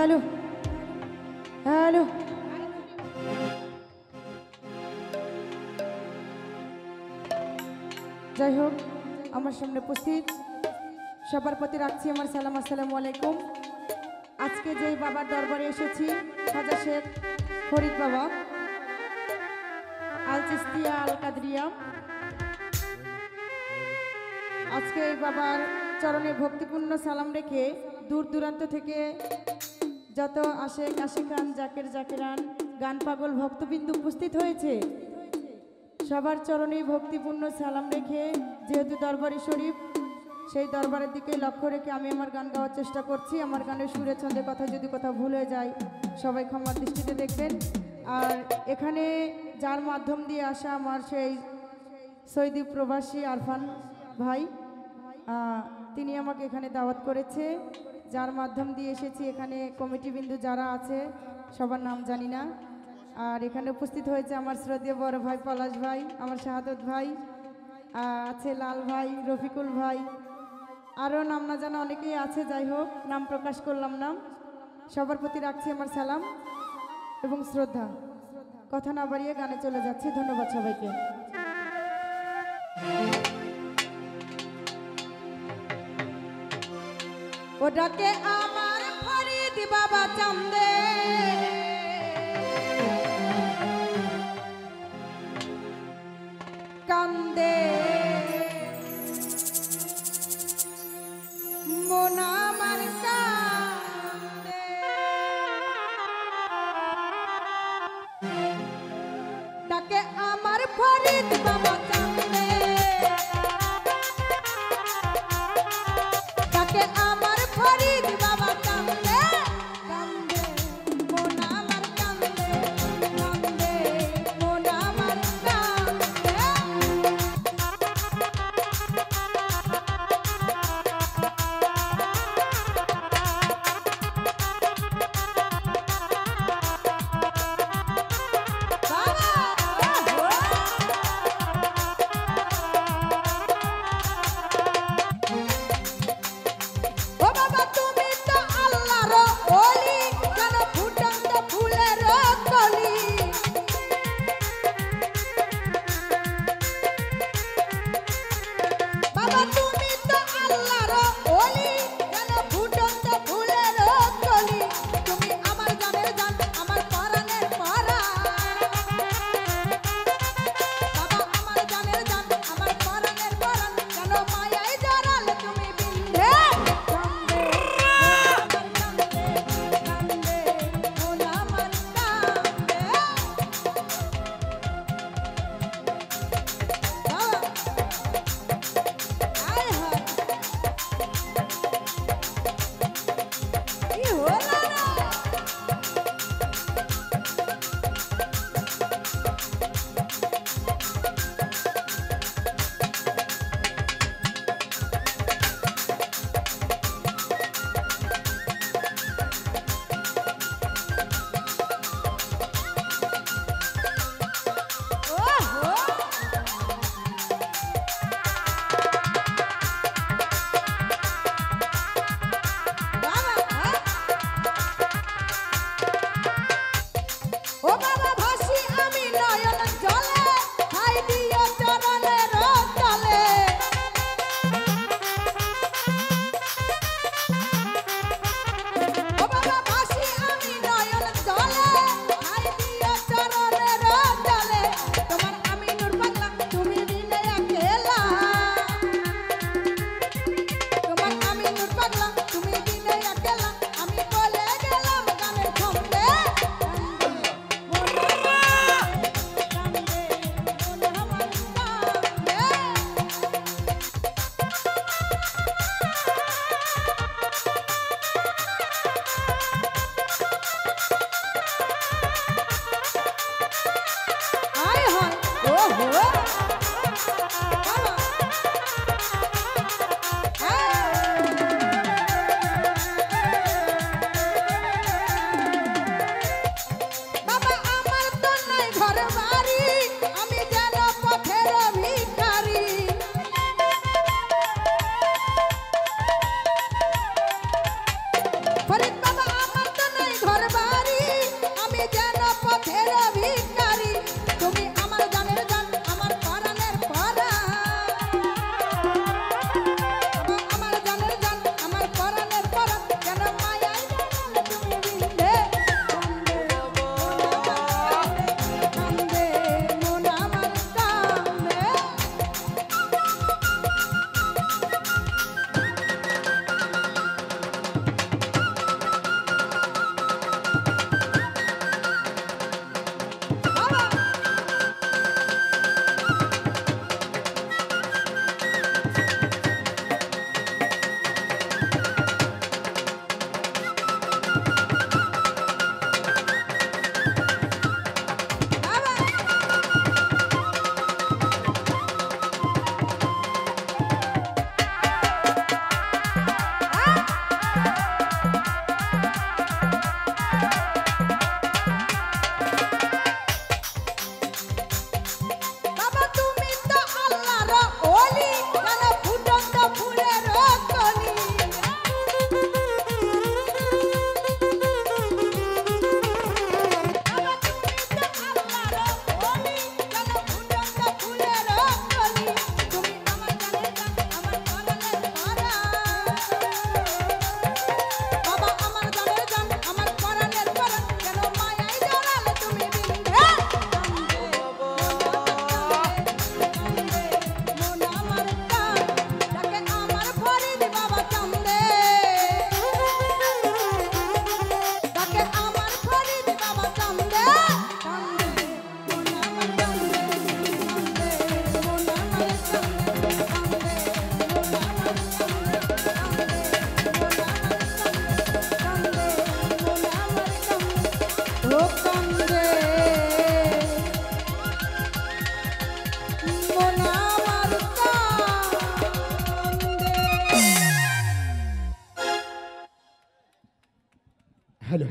Hello hello যাই হোক আমার সামনে উপস্থিত সবার প্রতি রাখছি আমার সালাম। আসসালামু আলাইকুম। আজকে যেই বাবার দরবারে এসেছি খাজা শেখ ফরিদ বাবা আল চিস্তিয়া আল কাদরিয়া, আজকে এই বাবার চরণে ভক্তিপূর্ণ সালাম রেখে দূর দূরান্ত থেকে যত আশেক আশিকান জাকের জাকেরান গান পাগল ভক্তবিন্দু উপস্থিত হয়েছে সবার চরণে ভক্তিপূর্ণ সালাম রেখে, যেহেতু দরবারে শরীফ সেই দরবারের দিকে লক্ষ্য রেখে আমি আমার গান গাওয়ার চেষ্টা করছি। আমার গানের সুরে ছন্দের কথা যদি কোথাও ভুল হয়ে যায় সবাই ক্ষমার দৃষ্টিতে দেখবেন। আর এখানে যার মাধ্যম দিয়ে আসা আমার সেই সৌদি প্রবাসী আরফান ভাই, তিনি আমাকে এখানে দাওয়াত করেছে, যার মাধ্যম দিয়ে এসেছি। এখানে কমিটিবৃন্দ যারা আছে সবার নাম জানি না। আর এখানে উপস্থিত হয়েছে আমার শ্রদ্ধেয় বড় ভাই পলাশ ভাই, আমার শাহাদত ভাই, আছে লাল ভাই, রফিকুল ভাই, আরও নাম না জানা অনেকেই আছে। যাই হোক, নাম প্রকাশ করলাম না। সবার প্রতি রাখছি আমার সালাম এবং শ্রদ্ধা। কথা না বাড়িয়ে গানে চলে যাচ্ছি। ধন্যবাদ সবাইকে। ও ডাকে আমার ফরিদ বাবা চান্দে, কান্দে মন আমার কান্দে, ডাকে আমার ফরিদ বাবা চান্দে, ডাকে আমার ফরিদ বাবা কান্দে, কান্দে মন আমার কান্দে, কান্দে মন আমার কান্দে। ও কান্দে মন আমার কান্দে। হ্যালো।